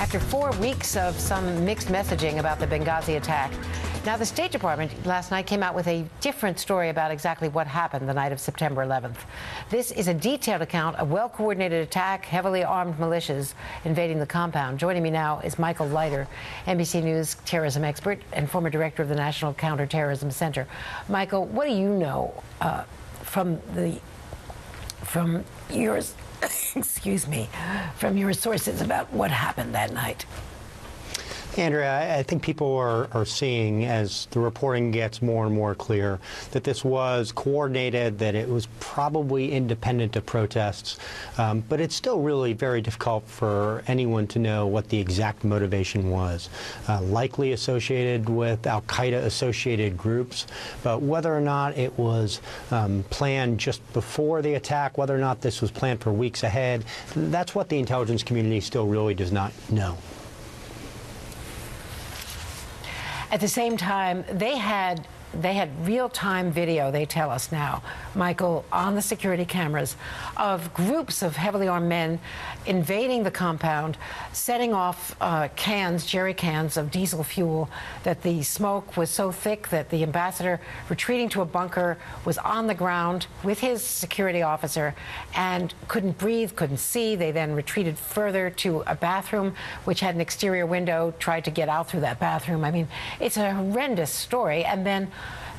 after 4 weeks of some mixed messaging about the Benghazi attack. Now, the State Department last night came out with a different story about exactly what happened the night of September 11th. This is a detailed account of well-coordinated attack, heavily armed militias invading the compound. Joining me now is Michael Leiter, NBC News terrorism expert and former director of the National Counterterrorism Center. Michael, what do you know from your from your sources about what happened that night? Andrea, I think people are seeing, as the reporting gets more and more clear, that this was coordinated, that it was probably independent of protests, but it's still really very difficult for anyone to know what the exact motivation was. Likely associated with al-Qaeda-associated groups, but whether or not it was planned just before the attack, whether or not this was planned for weeks ahead, that's what the intelligence community still really does not know. At the same time, they had real-time video, they tell us now, Michael, on the security cameras of groups of heavily armed men invading the compound, setting off jerry cans of diesel fuel, that the smoke was so thick that the ambassador, retreating to a bunker, was on the ground with his security officer and couldn't breathe, couldn't see. They then retreated further to a bathroom, which had an exterior window, tried to get out through that bathroom. I mean, it's a horrendous story. And then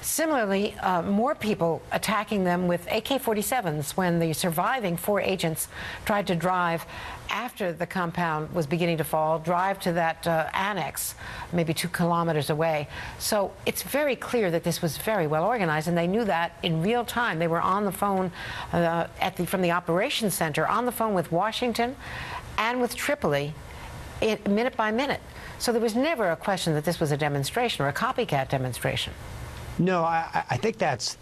similarly, more people attacking them with AK-47s when the surviving 4 agents tried to drive after the compound was beginning to fall, drive to that annex maybe 2 kilometers away. So it's very clear that this was very well organized, and they knew that in real time. They were on the phone from the operations center, on the phone with Washington and with Tripoli, minute by minute. So there was never a question that this was a demonstration or a copycat demonstration. No, I think that's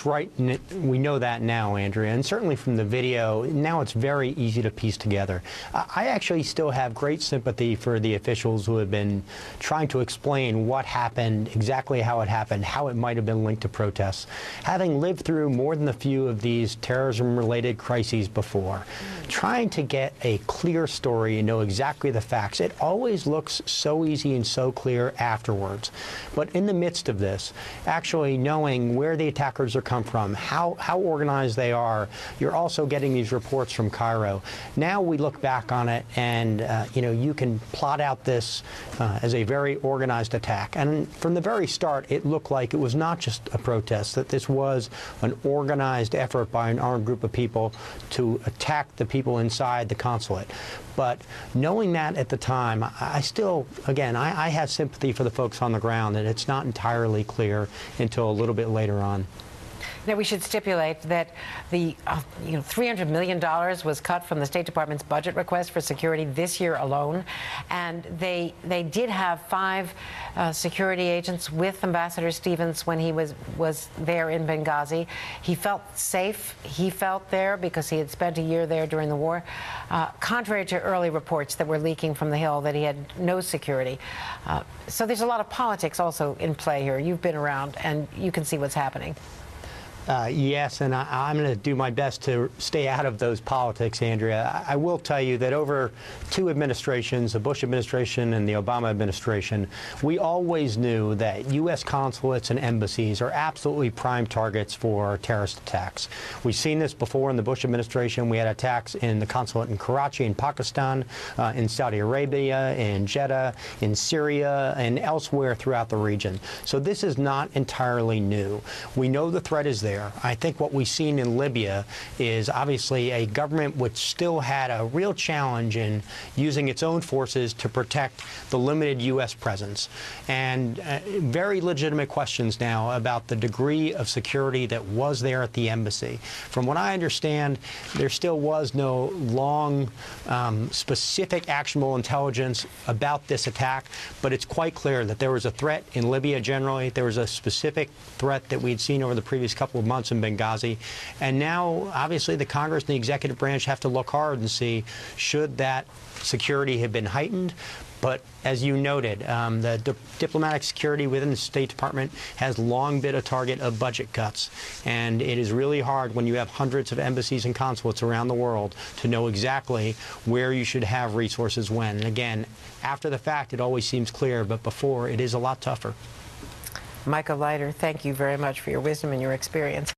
right. We know that now, Andrea, and certainly from the video, now it's very easy to piece together. I actually still have great sympathy for the officials who have been trying to explain what happened, exactly how it happened, how it might have been linked to protests. Having lived through more than a few of these terrorism-related crises before, trying to get a clear story and know exactly the facts, it always looks so easy and so clear afterwards. But in the midst of this, actually knowing where the attackers are come from, how organized they are, you're also getting these reports from Cairo. Now we look back on it and, you can plot out this as a very organized attack. And from the very start, it looked like it was not just a protest, that this was an organized effort by an armed group of people to attack the people inside the consulate. But knowing that at the time, I still, again, I have sympathy for the folks on the ground, and it's not entirely clear until a little bit later on. Now, we should stipulate that the $300 million was cut from the State Department's budget request for security this year alone, and they did have 5 security agents with Ambassador Stevens when he was there in Benghazi. He felt safe. He felt there because he had spent a year there during the war, contrary to early reports that were leaking from the Hill that he had no security. So there's a lot of politics also in play here. You've been around, and you can see what's happening. Yes, and I'm going to do my best to stay out of those politics, Andrea. I will tell you that over 2 administrations, the Bush administration and the Obama administration, we always knew that U.S. consulates and embassies are absolutely prime targets for terrorist attacks. We've seen this before in the Bush administration. We had attacks in the consulate in Karachi in Pakistan, in Saudi Arabia, in Jeddah, in Syria, and elsewhere throughout the region. So this is not entirely new. We know the threat is there. I think what we've seen in Libya is obviously a government which still had a real challenge in using its own forces to protect the limited U.S. presence. And very legitimate questions now about the degree of security that was there at the embassy. From what I understand, there still was no long, specific actionable intelligence about this attack, but it's quite clear that there was a threat in Libya generally. There was a specific threat that we'd seen over the previous couple of months in Benghazi. And now, obviously, the Congress and the executive branch have to look hard and see, should that security have been heightened? But as you noted, the diplomatic security within the State Department has long been a target of budget cuts. And it is really hard when you have hundreds of embassies and consulates around the world to know exactly where you should have resources when. And again, after the fact, it always seems clear, but before, it is a lot tougher. Michael Leiter, thank you very much for your wisdom and your experience.